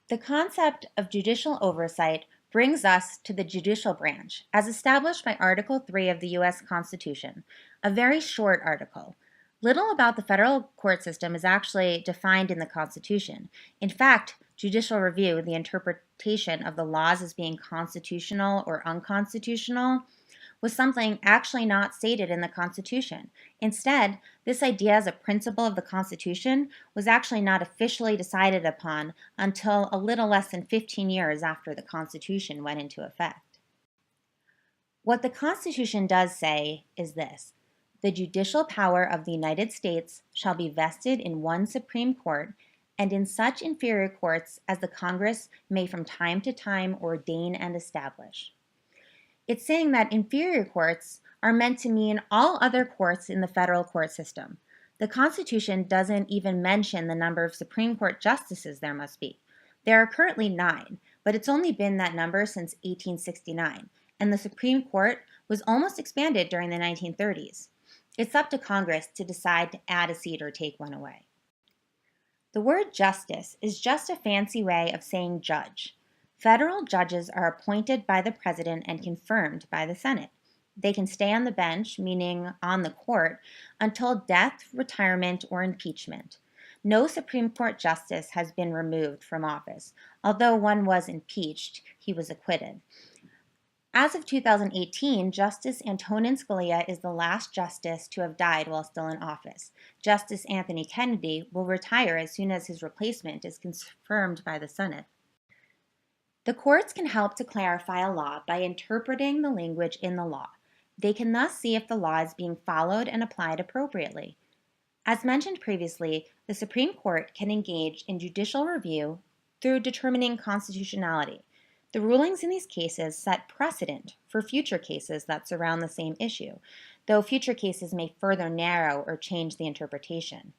The concept of judicial oversight brings us to the judicial branch, as established by Article 3 of the U.S. Constitution, a very short article. Little about the federal court system is actually defined in the Constitution. In fact, judicial review, the interpretation of the laws as being constitutional or unconstitutional, was something actually not stated in the Constitution. Instead, this idea as a principle of the Constitution was actually not officially decided upon until a little less than 15 years after the Constitution went into effect. What the Constitution does say is this: the judicial power of the United States shall be vested in one Supreme Court and in such inferior courts as the Congress may from time to time ordain and establish. It's saying that inferior courts are meant to mean all other courts in the federal court system. The Constitution doesn't even mention the number of Supreme Court justices there must be. There are currently 9, but it's only been that number since 1869, and the Supreme Court was almost expanded during the 1930s. It's up to Congress to decide to add a seat or take one away. The word justice is just a fancy way of saying judge. Federal judges are appointed by the president and confirmed by the Senate. They can stay on the bench, meaning on the court, until death, retirement, or impeachment. No Supreme Court justice has been removed from office. Although one was impeached, he was acquitted. As of 2018, Justice Antonin Scalia is the last justice to have died while still in office. Justice Anthony Kennedy will retire as soon as his replacement is confirmed by the Senate. The courts can help to clarify a law by interpreting the language in the law. They can thus see if the law is being followed and applied appropriately. As mentioned previously, the Supreme Court can engage in judicial review through determining constitutionality. The rulings in these cases set precedent for future cases that surround the same issue, though future cases may further narrow or change the interpretation.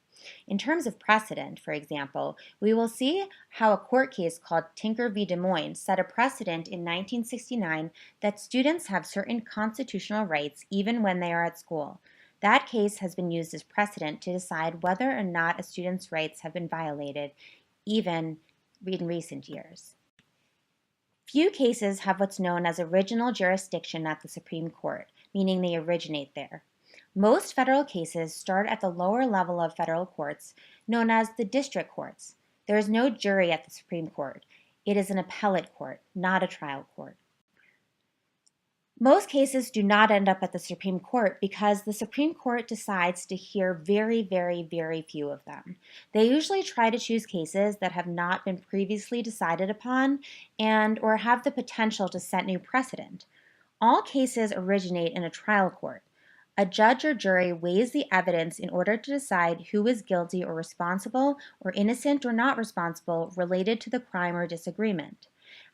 In terms of precedent, for example, we will see how a court case called Tinker v. Des Moines set a precedent in 1969 that students have certain constitutional rights even when they are at school. That case has been used as precedent to decide whether or not a student's rights have been violated, even in recent years. Few cases have what's known as original jurisdiction at the Supreme Court, meaning they originate there. Most federal cases start at the lower level of federal courts, known as the district courts. There is no jury at the Supreme Court. It is an appellate court, not a trial court. Most cases do not end up at the Supreme Court because the Supreme Court decides to hear very, very, very few of them. They usually try to choose cases that have not been previously decided upon and or have the potential to set new precedent. All cases originate in a trial court. A judge or jury weighs the evidence in order to decide who is guilty or responsible or innocent or not responsible related to the crime or disagreement.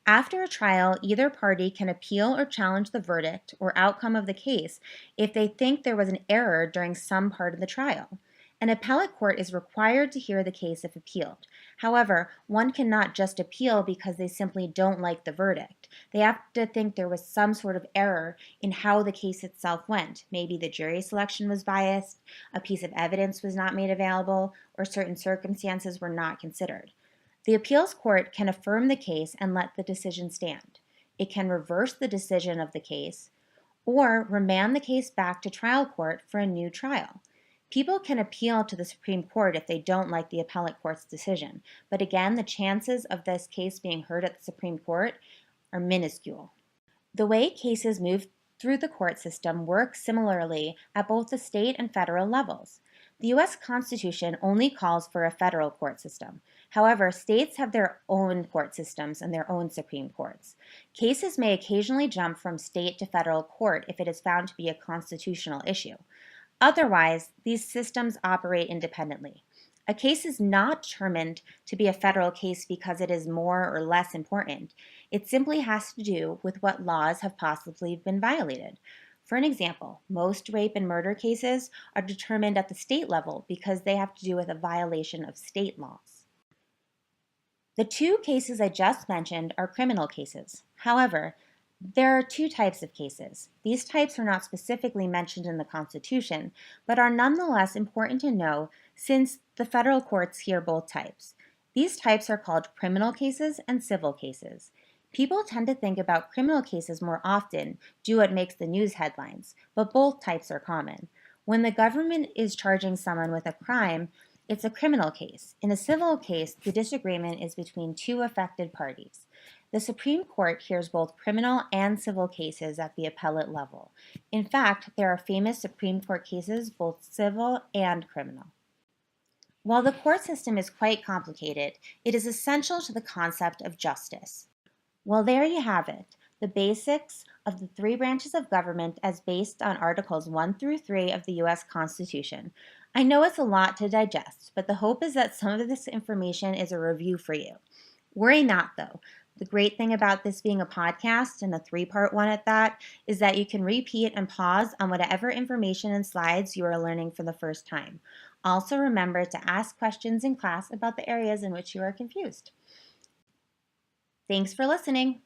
After a trial, either party can appeal or challenge the verdict or outcome of the case if they think there was an error during some part of the trial. An appellate court is required to hear the case if appealed. However, one cannot just appeal because they simply don't like the verdict. They have to think there was some sort of error in how the case itself went. Maybe the jury selection was biased, a piece of evidence was not made available, or certain circumstances were not considered. The appeals court can affirm the case and let the decision stand. It can reverse the decision of the case or remand the case back to trial court for a new trial. People can appeal to the Supreme Court if they don't like the appellate court's decision, but again, the chances of this case being heard at the Supreme Court are minuscule. The way cases move through the court system works similarly at both the state and federal levels. The U.S. Constitution only calls for a federal court system. However, states have their own court systems and their own Supreme Courts. Cases may occasionally jump from state to federal court if it is found to be a constitutional issue. Otherwise, these systems operate independently. A case is not determined to be a federal case because it is more or less important. It simply has to do with what laws have possibly been violated. For an example, most rape and murder cases are determined at the state level because they have to do with a violation of state laws. The two cases I just mentioned are criminal cases. However, there are two types of cases. These types are not specifically mentioned in the Constitution, but are nonetheless important to know since the federal courts hear both types. These types are called criminal cases and civil cases. People tend to think about criminal cases more often due to what makes the news headlines, but both types are common. When the government is charging someone with a crime, it's a criminal case. In a civil case, the disagreement is between two affected parties. The Supreme Court hears both criminal and civil cases at the appellate level. In fact, there are famous Supreme Court cases, both civil and criminal. While the court system is quite complicated, it is essential to the concept of justice. Well, there you have it, the basics of the three branches of government as based on Articles 1 through 3 of the U.S. Constitution. I know it's a lot to digest, but the hope is that some of this information is a review for you. Worry not, though. The great thing about this being a podcast, and a three-part one at that, is that you can repeat and pause on whatever information and slides you are learning for the first time. Also remember to ask questions in class about the areas in which you are confused. Thanks for listening.